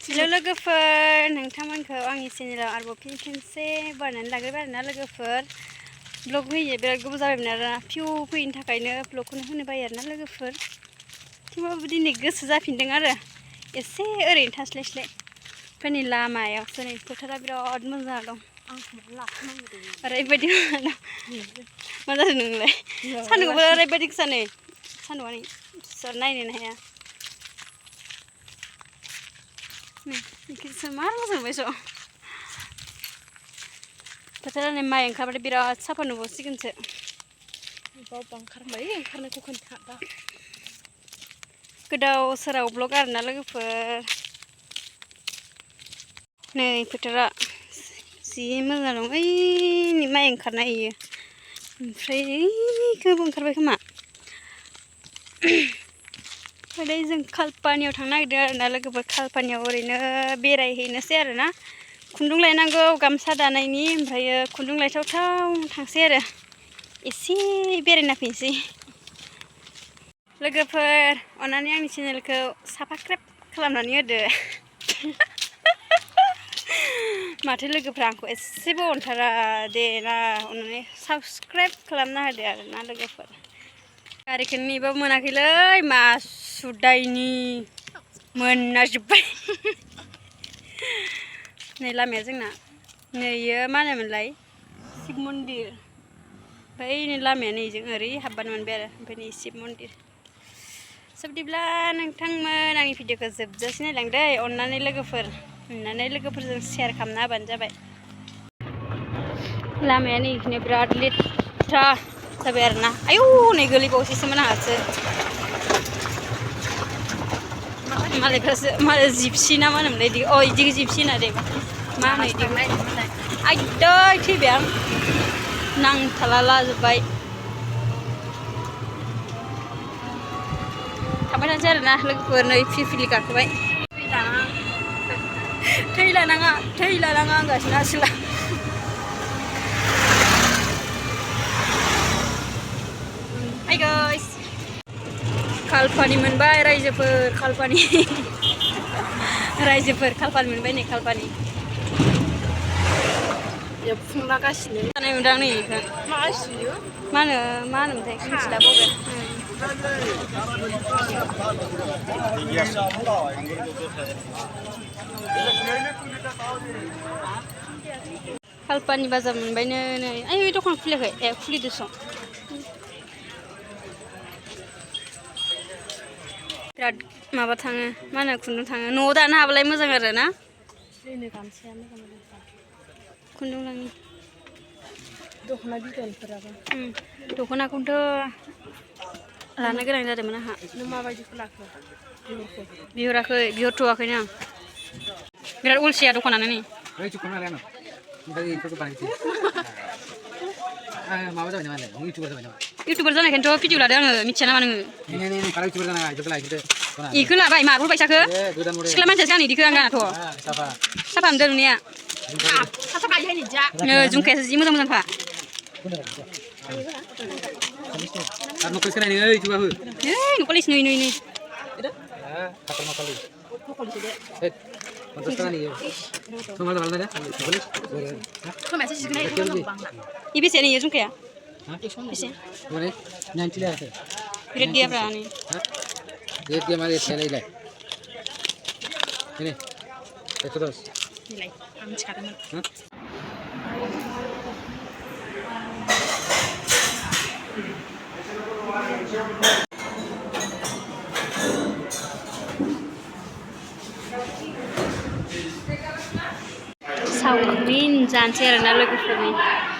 हेल' लोगोफोर नोंथांमोनखौ आंनि चेनेलाव आरोबाव फिन खेनसे बरायनानै लाग्रोबाय आरोना लोगोफोर ब्लग होयो बिराद गोबाव जाबायमोन आरोना भिउ फैयिनि थाखायनो ब्लगखौनो होनो बायो आरोना लोगोफोर थेवबाबो दिनै गोसो जाफिनदों आरो एसे ओरैनो थास्लायस्लाय ओमफ्राय नै लामायावसो नै फोथारा बिराद मोजां दं ओरैबायदि मा जादों नोंलाय सान्दुंआबो ओरैबायदि गोसा नै सान्दुंआ नै नायनोनो हाया इखिसो मार मोजां नुबाय स' फोथारा नै माइ ओंखारबाथाय बिराद साफा नुबावसिगोनसो बावबा ओंखारबाय ओंखारनायखौ खोन्था गोदाव सोराव ब्लग आरोना लोगोफोर नै फोथारा जि मोजां दं ओइ माइ ओंखारनाय इयो ओमफ्राय ओइखौबो ओंखारबाय खोमा ओमफ्राय जों खालपानियाव थांनो नागिरदों आरोना लोगोफोर खालपानियाव ओरैनो बेरायहैनोसै आरोना खुन्दुं लायनांगौ गामसा दानायनि ओमफ्राय खुन्दुं लायथावथाव थांसै आरो एसे बेरायना फैनोसै लोगोफोर अन्नानै आंनि चेनेलखौ साबस्क्राइब खालामनानै होदो माथो लोगोफ्रा आंखौ एसेबो अनथारा दे ना अन्नानै साबस्क्राइब खालामना होदो आरोना लोगोफोर गारिखौनो नेबाबो मोनाखैलै मासुदायनि मोननाजोब्बाय नै लामाया जोंना नैयो मा होनोमोनलाय शिब मन्दिर ओमफ्राय नै लामाया नैजों ओरै हाबबानो मोनबाय आरो ओमफ्राय नै शिब मन्दिर बिदिब्ला नोंथांमोन आंनि भिडिअखौ जोबजासे नायलांदो अन्नानै लोगोफोर अननानै लोगोफोरजों शेयार खालामना होबानो जाबाय लामाया नै इखिनो बिराद लेथ्रा जाबाय आरोना आयौ नै गोलैबावसैसोमोन आंहासो मालायफ्रासो मालाय जिपसि ना मा होनोमोनलाय इदि इदि जिपसि होना दे मा होनो इदि आयदै थैबाय आं नांथाला लाजोब्बाय थांबाय थानोसै आरोना लोगोफोर नै फिरफिलि गाखोबाय थैलानाङा होनगासिनो आसोला हाय गाइस खालपानि मोनबाय रायजोफोर खालपानि मोनबाय नै खालपानि फुंलागासिनो जानाय मोनदां नै मा होनोमोनथाय मिथिला बावबाय खालपानि बाजार मोनबायनो नै ओइ दखान खुलियाखै ए खुलिदोंस' बिराद माबा थाङो मा होनो खुन्दुं थाङो न'आव दानो हाबालाय मोजां आरो ना गामसाया मोजां खुन्दुं लाङि दख'ना बिदनफोराबो दख'नाखौनोथ' लानो गोनां जादोंमोन आंहा नों माबायदिखौ लाखो बिहरथ'वाखैनो आं बिराद अलसिया दखानानो नै इउटुबार जानायखायनोथ' भिडिअ लादों आङो मिथिया नामा नोङो इखौ लाबाय मार्बल बायसाखो सिख्ला मानसियासो गानो इदिखौ आं गानाथ' साफा नुदों नुनाया जुमखायासो जि मोजां मोजांखा नखलिस नै बेसे nih जुमखाया बेसे birat dia berani dia mari saya nilai ini terus nilai kami sekarang Saumin jangan share na logoforin